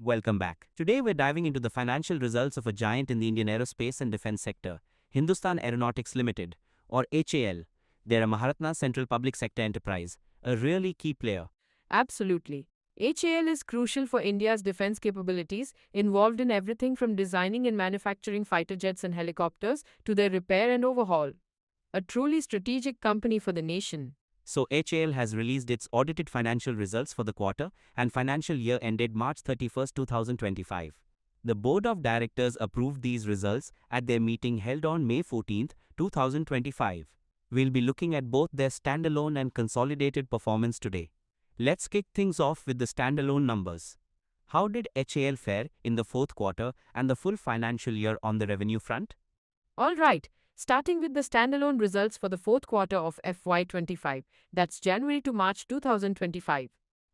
Welcome back. Today we're diving into the financial results of a giant in the Indian aerospace and defense sector, Hindustan Aeronautics Limited, or HAL. They're a Maharatna Central Public Sector enterprise, a really key player. Absolutely. HAL is crucial for India's defense capabilities, involved in everything from designing and manufacturing fighter jets and helicopters to their repair and overhaul. A truly strategic company for the nation. So HAL has released its audited financial results for the quarter and financial year ended March 31, 2025. The board of directors approved these results at their meeting held on May 14, 2025. We'll be looking at both their standalone and consolidated performance today. Let's kick things off with the standalone numbers. How did HAL fare in the fourth quarter and the full financial year on the revenue front? All right, starting with the standalone results for the fourth quarter of FY25, that's January to March 2025.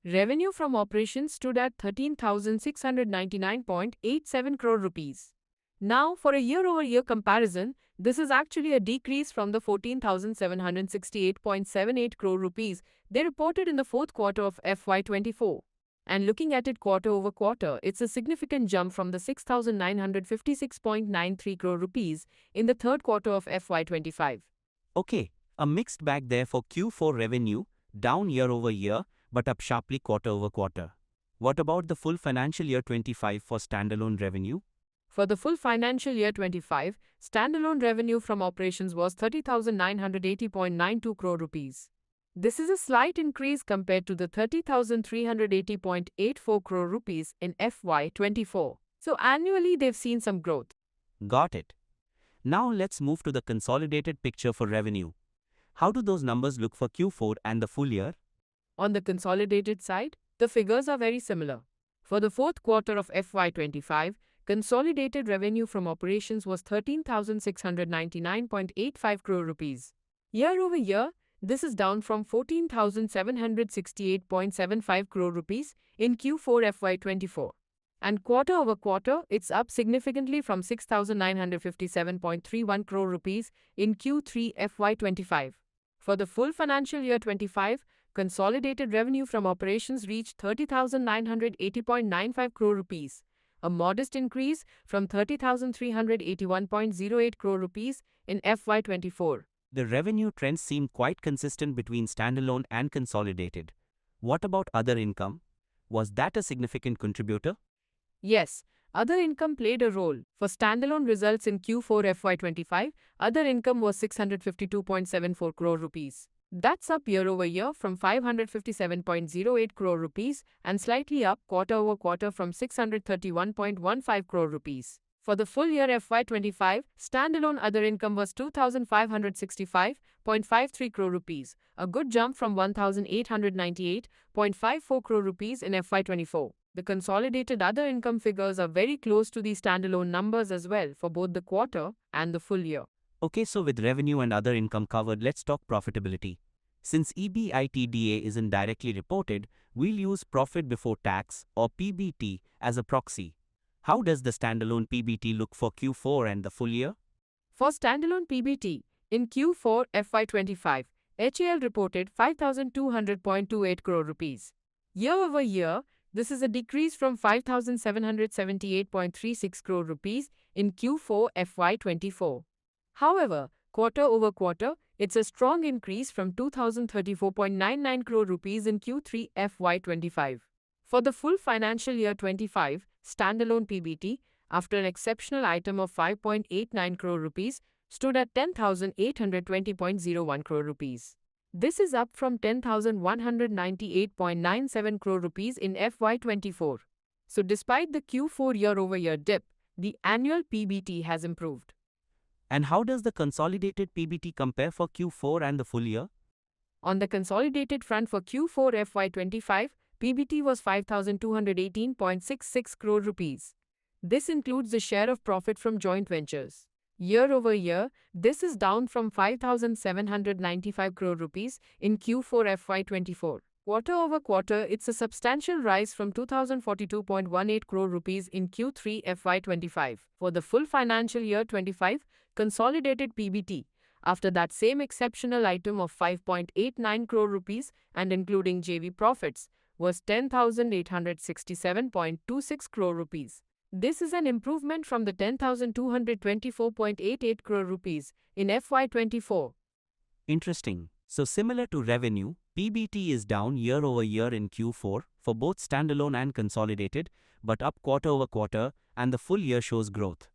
Revenue from operations stood at 13,699.87 crore rupees. Now, for a year-over-year comparison, this is actually a decrease from the 14,768.78 crore rupees they reported in the fourth quarter of FY24. And looking at it quarter over quarter, it's a significant jump from the 6,956.93 crore rupees in the third quarter of FY25. Okay, a mixed bag there for Q4 revenue, down year over year, but up sharply quarter over quarter. What about the full financial year 25 for standalone revenue? For the full financial year 25, standalone revenue from operations was 30,980.92 crore rupees. This is a slight increase compared to the 30,380.84 crore rupees in FY24. So annually they've seen some growth. Got it. Now let's move to the consolidated picture for revenue. How do those numbers look for Q4 and the full year? On the consolidated side, the figures are very similar. For the fourth quarter of FY25, consolidated revenue from operations was 13,699.85 crore rupees. Year over year, this is down from 14,768.75 crore rupees in Q4 FY24. And quarter over quarter, it's up significantly from 6,957.31 crore rupees in Q3 FY25. For the full financial year 25, consolidated revenue from operations reached 30,980.95 crore rupees, a modest increase from 30,381.08 crore rupees in FY24. The revenue trends seem quite consistent between standalone and consolidated. What about other income? Was that a significant contributor? Yes, other income played a role. For standalone results in Q4 FY25, other income was 652.74 crore rupees. That's up year over year from 557.08 crore rupees and slightly up quarter over quarter from 631.15 crore rupees. For the full year FY25, standalone other income was 2,565.53 crore rupees, a good jump from 1,898.54 crore rupees in FY24. The consolidated other income figures are very close to the standalone numbers as well for both the quarter and the full year. Okay, so with revenue and other income covered, let's talk profitability. Since EBITDA isn't directly reported, we'll use profit before tax or PBT as a proxy. How does the standalone PBT look for Q4 and the full year? For standalone PBT, in Q4 FY25, HAL reported 5,200.28 crore rupees. Year over year, this is a decrease from 5,778.36 crore rupees in Q4 FY24. However, quarter over quarter, it's a strong increase from 2,034.99 crore rupees in Q3 FY25. For the full financial year 25, standalone PBT, after an exceptional item of 5.89 crore rupees, stood at 10,820.01 crore rupees. This is up from 10,198.97 crore rupees in FY24. So despite the Q4 year-over-year dip, the annual PBT has improved. And how does the consolidated PBT compare for Q4 and the full year? On the consolidated front for Q4 FY25, PBT was 5,218.66 crore rupees. This includes the share of profit from joint ventures. Year over year, this is down from 5,795 crore rupees in Q4 FY24. Quarter over quarter, it's a substantial rise from 2,042.18 crore rupees in Q3 FY25. For the full financial year 25, consolidated PBT, after that same exceptional item of 5.89 crore rupees and including JV profits, was 10,867.26 crore rupees. This is an improvement from the 10,224.88 crore rupees in FY24. Interesting. So similar to revenue, PBT is down year over year in Q4 for both standalone and consolidated, but up quarter over quarter, and the full year shows growth.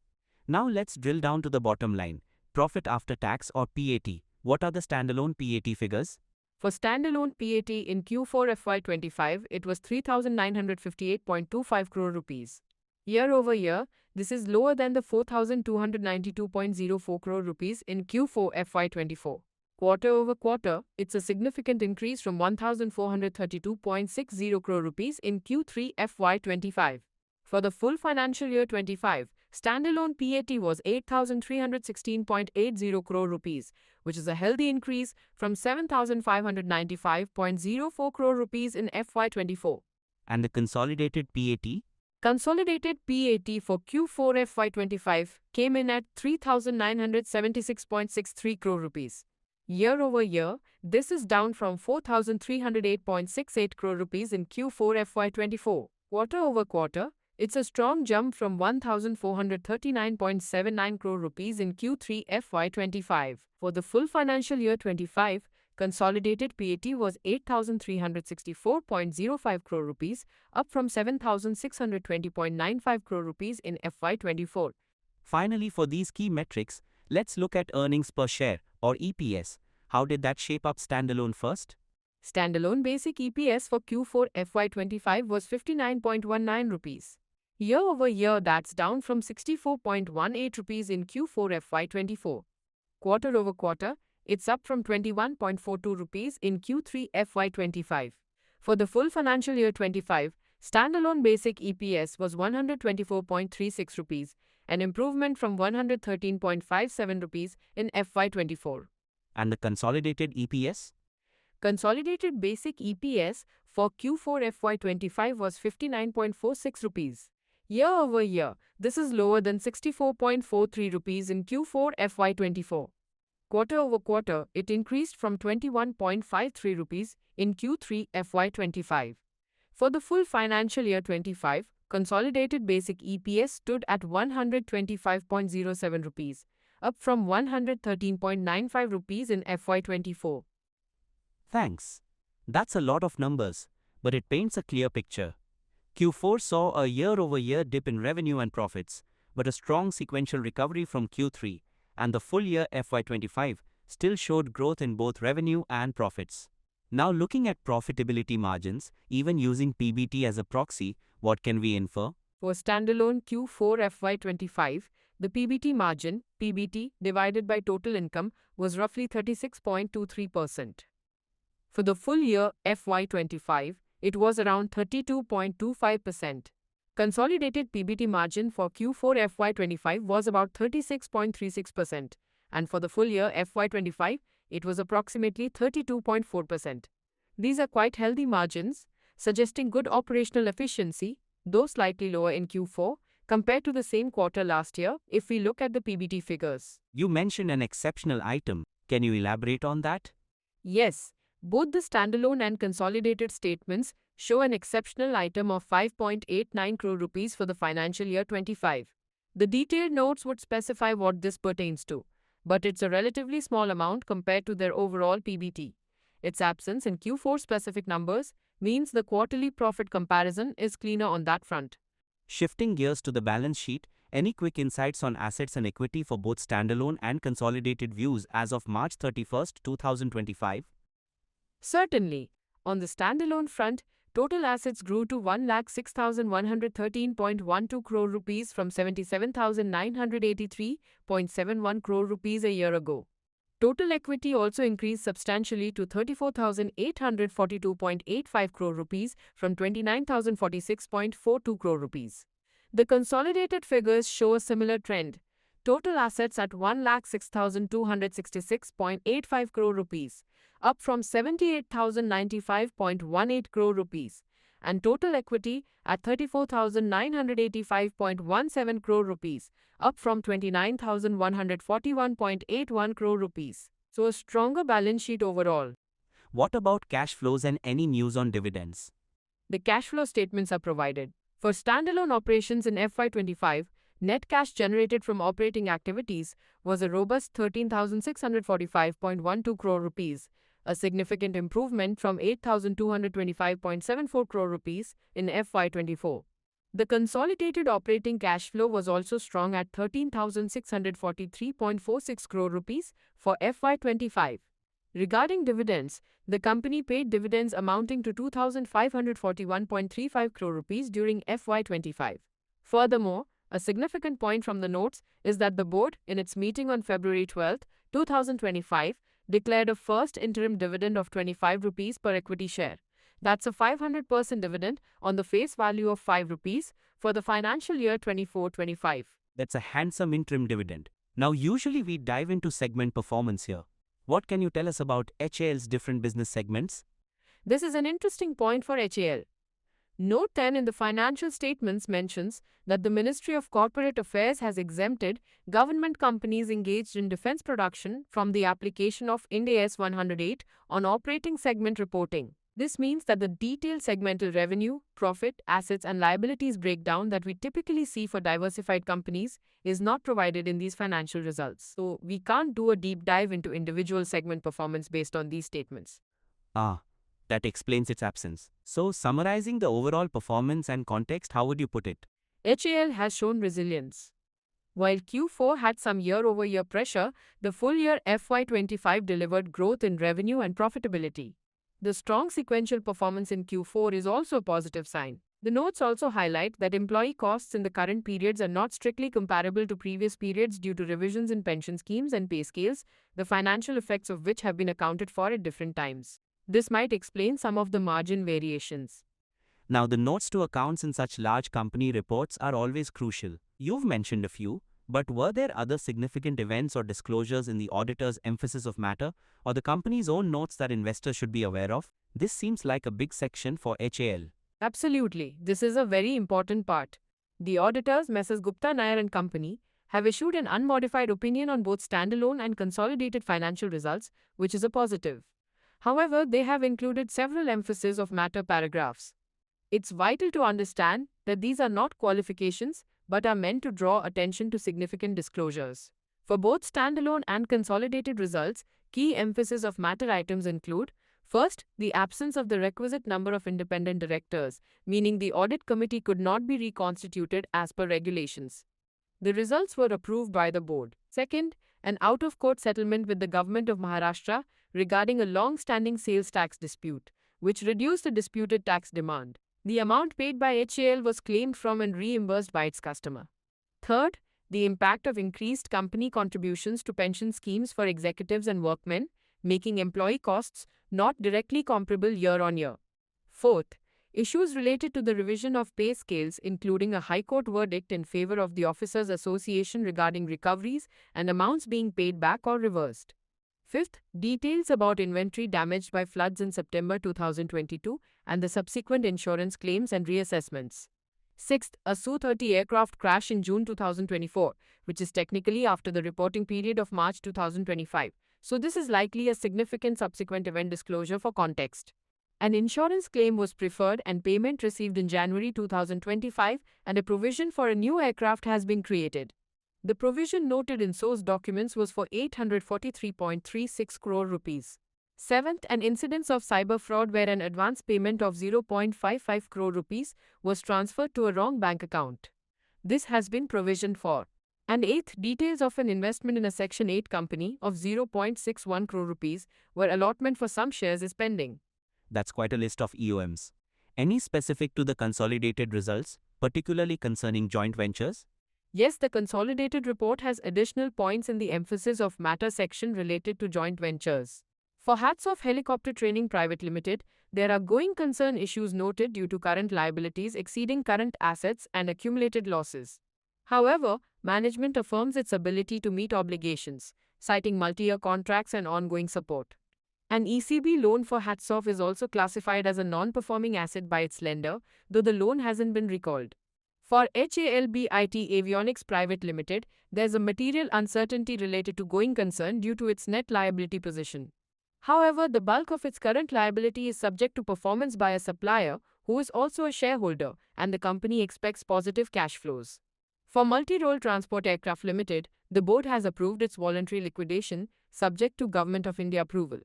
Now let's drill down to the bottom line. Profit after tax or PAT. What are the standalone PAT figures? For standalone PAT in Q4 FY25, it was 3,958.25 crore rupees. Year over year, this is lower than the 4,292.04 crore rupees in Q4 FY24. Quarter over quarter, it's a significant increase from 1,432.60 crore rupees in Q3 FY25. For the full financial year 25, standalone PAT was 8,316.80 crore rupees, which is a healthy increase from 7,595.04 crore rupees in FY24. And the consolidated PAT? Consolidated PAT for Q4 FY25 came in at 3,976.63 crore rupees. Year over year, this is down from 4,308.68 crore rupees in Q4 FY24. Quarter over quarter, it's a strong jump from 1,439.79 crore rupees in Q3 FY25. For the full financial year 25, consolidated PAT was 8,364.05 crore rupees, up from 7,620.95 crore rupees in FY24. Finally, for these key metrics, let's look at earnings per share or EPS. How did that shape up standalone first? Standalone basic EPS for Q4 FY25 was 59.19 rupees. Year over year, that's down from 64.18 rupees in Q4 FY24. Quarter over quarter, it's up from 21.42 rupees in Q3 FY25. For the full financial year 25, standalone basic EPS was 124.36 rupees, an improvement from 113.57 rupees in FY24. And the consolidated EPS? Consolidated basic EPS for Q4 FY25 was 59.46 rupees. Year over year, this is lower than 64.43 rupees in Q4 FY24. Quarter over quarter, it increased from 21.53 rupees in Q3 FY25. For the full financial year 25, consolidated basic EPS stood at 125.07 rupees, up from 113.95 rupees in FY24. Thanks. That's a lot of numbers, but it paints a clear picture. Q4 saw a year-over-year dip in revenue and profits, but a strong sequential recovery from Q3, and the full year FY25 still showed growth in both revenue and profits. Now looking at profitability margins, even using PBT as a proxy, what can we infer? For standalone Q4 FY25, the PBT margin, PBT divided by total income, was roughly 36.23%. For the full year FY25, it was around 32.25%. Consolidated PBT margin for Q4 FY25 was about 36.36%, and for the full year FY25, it was approximately 32.4%. These are quite healthy margins, suggesting good operational efficiency, though slightly lower in Q4 compared to the same quarter last year if we look at the PBT figures. You mentioned an exceptional item. Can you elaborate on that? Yes, both the standalone and consolidated statements show an exceptional item of 5.89 crore rupees for the financial year 25. The detailed notes would specify what this pertains to, but it's a relatively small amount compared to their overall PBT. Its absence in Q4 specific numbers means the quarterly profit comparison is cleaner on that front. Shifting gears to the balance sheet, any quick insights on assets and equity for both standalone and consolidated views as of March 31st, 2025? Certainly. On the standalone front, total assets grew to 1,06,113.12 crore rupees from 77,983.71 crore rupees a year ago. Total equity also increased substantially to 34,842.85 crore rupees from 29,046.42 crore rupees. The consolidated figures show a similar trend. Total assets at 1,06,266.85 crore rupees, up from 78,095.18 crore rupees, and total equity at 34,985.17 crore rupees, up from 29,141.81 crore rupees. So a stronger balance sheet overall. What about cash flows and any news on dividends? The cash flow statements are provided. For standalone operations in FY25, net cash generated from operating activities was a robust 13,645.12 crore rupees, a significant improvement from 8,225.74 crore rupees in FY24. The consolidated operating cash flow was also strong at 13,643.46 crore rupees for FY25. Regarding dividends, the company paid dividends amounting to 2,541.35 crore rupees during FY25. Furthermore, a significant point from the notes is that the board, in its meeting on February 12, 2025, declared a first interim dividend of 25 rupees per equity share. That's a 500% dividend on the face value of 5 rupees for the financial year 24-25. That's a handsome interim dividend. Now, usually we dive into segment performance here. What can you tell us about HAL's different business segments? This is an interesting point for HAL. Note 10 in the financial statements mentions that the Ministry of Corporate Affairs has exempted government companies engaged in defense production from the application of Ind AS 108 on operating segment reporting. This means that the detailed segmental revenue, profit, assets and liabilities breakdown that we typically see for diversified companies is not provided in these financial results. So, we can't do a deep dive into individual segment performance based on these statements. That explains its absence. So, summarizing the overall performance and context, how would you put it? HAL has shown resilience. While Q4 had some year-over-year pressure, the full year FY25 delivered growth in revenue and profitability. The strong sequential performance in Q4 is also a positive sign. The notes also highlight that employee costs in the current periods are not strictly comparable to previous periods due to revisions in pension schemes and pay scales, the financial effects of which have been accounted for at different times. This might explain some of the margin variations. Now, the notes to accounts in such large company reports are always crucial. You've mentioned a few, but were there other significant events or disclosures in the auditor's emphasis of matter or the company's own notes that investors should be aware of? This seems like a big section for HAL. Absolutely, this is a very important part. The auditors, Messrs. Gupta Nair and Company, have issued an unmodified opinion on both standalone and consolidated financial results, which is a positive. However, they have included several emphasis of matter paragraphs. It's vital to understand that these are not qualifications but are meant to draw attention to significant disclosures. For both standalone and consolidated results, key emphasis of matter items include: first, the absence of the requisite number of independent directors, meaning the audit committee could not be reconstituted as per regulations. The results were approved by the board. Second, an out-of-court settlement with the government of Maharashtra regarding a long-standing sales tax dispute, which reduced the disputed tax demand. The amount paid by HAL was claimed from and reimbursed by its customer. Third, the impact of increased company contributions to pension schemes for executives and workmen, making employee costs not directly comparable year on year. Fourth, issues related to the revision of pay scales, including a High Court verdict in favor of the Officers Association regarding recoveries and amounts being paid back or reversed. Fifth, details about inventory damaged by floods in September 2022 and the subsequent insurance claims and reassessments. Sixth, a Su-30 aircraft crash in June 2024, which is technically after the reporting period of March 2025. So this is likely a significant subsequent event disclosure for context. An insurance claim was preferred and payment received in January 2025, and a provision for a new aircraft has been created. The provision noted in source documents was for 843.36 crore rupees. Seventh, an incidence of cyber fraud where an advance payment of 0.55 crore rupees was transferred to a wrong bank account. This has been provisioned for. And eighth, details of an investment in a Section 8 company of 0.61 crore rupees where allotment for some shares is pending. That's quite a list of EOMs. Any specific to the consolidated results, particularly concerning joint ventures? Yes, the consolidated report has additional points in the emphasis of matter section related to joint ventures. For Hats Off Helicopter Training Private Limited, there are going concern issues noted due to current liabilities exceeding current assets and accumulated losses. However, management affirms its ability to meet obligations, citing multi-year contracts and ongoing support. An ECB loan for Hats Off is also classified as a non-performing asset by its lender, though the loan hasn't been recalled. For HALBIT Avionics Private Limited, there's a material uncertainty related to going concern due to its net liability position. However, the bulk of its current liability is subject to performance by a supplier who is also a shareholder, and the company expects positive cash flows. For Multi-Role Transport Aircraft Limited, the board has approved its voluntary liquidation, subject to Government of India approval.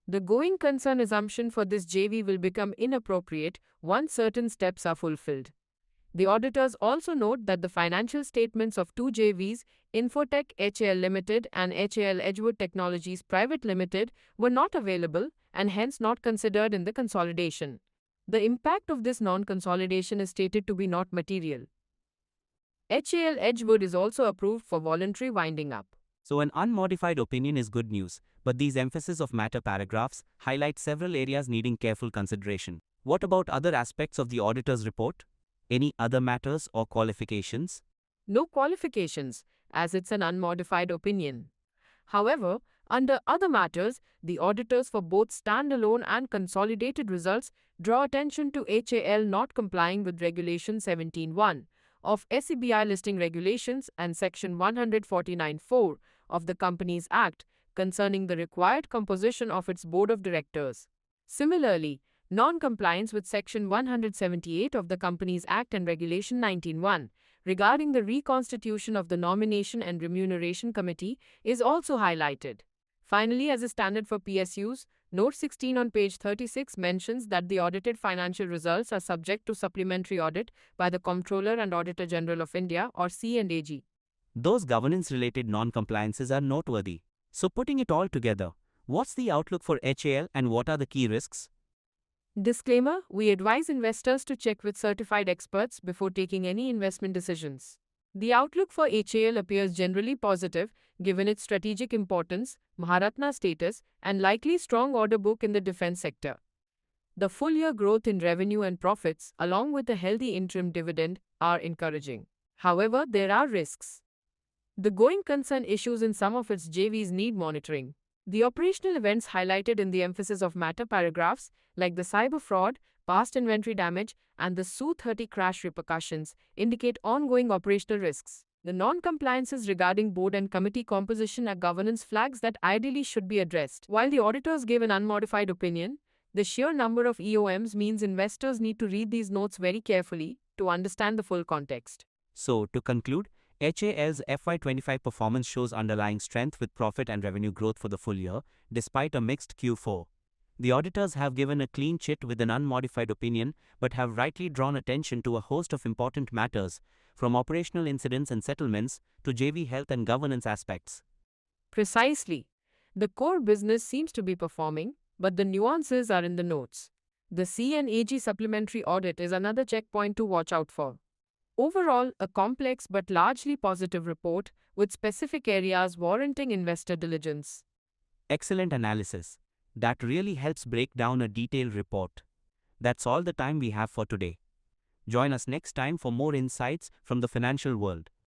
The going concern assumption for this JV will become inappropriate once certain steps are fulfilled. The auditors also note that the financial statements of two JVs, Infotech HAL Limited and HAL Edgewood Technologies Private Limited, were not available and hence not considered in the consolidation. The impact of this non-consolidation is stated to be not material. HAL Edgewood is also approved for voluntary winding up. So an unmodified opinion is good news, but these emphasis of matter paragraphs highlight several areas needing careful consideration. What about other aspects of the auditor's report? Any other matters or qualifications? No qualifications, as it's an unmodified opinion. However, under other matters, the auditors for both standalone and consolidated results draw attention to HAL not complying with Regulation 17(1) of SEBI listing regulations and Section 149(4) of the Companies Act concerning the required composition of its board of directors. Similarly, non-compliance with Section 178 of the Companies Act and Regulation 19(1) regarding the reconstitution of the Nomination and Remuneration Committee is also highlighted. Finally, as a standard for PSUs, Note 16 on page 36 mentions that the audited financial results are subject to supplementary audit by the Comptroller and Auditor General of India or C&AG. Those governance-related non-compliances are noteworthy. So putting it all together, what's the outlook for HAL and what are the key risks? Disclaimer: we advise investors to check with certified experts before taking any investment decisions. The outlook for HAL appears generally positive, given its strategic importance, Maharatna status, and likely strong order book in the defense sector. The full-year growth in revenue and profits, along with a healthy interim dividend, are encouraging. However, there are risks. The going concern issues in some of its JVs need monitoring. The operational events highlighted in the emphasis of matter paragraphs, like the cyber fraud, past inventory damage, and the Su-30 crash repercussions, indicate ongoing operational risks. The non-compliances regarding board and committee composition are governance flags that ideally should be addressed. While the auditors gave an unmodified opinion, the sheer number of EOMs means investors need to read these notes very carefully to understand the full context. So, to conclude, HAL's FY25 performance shows underlying strength with profit and revenue growth for the full year, despite a mixed Q4. The auditors have given a clean chit with an unmodified opinion, but have rightly drawn attention to a host of important matters, from operational incidents and settlements to JV health and governance aspects. Precisely. The core business seems to be performing, but the nuances are in the notes. The C&AG supplementary audit is another checkpoint to watch out for. Overall, a complex but largely positive report, with specific areas warranting investor diligence. Excellent analysis. That really helps break down a detailed report. That's all the time we have for today. Join us next time for more insights from the financial world.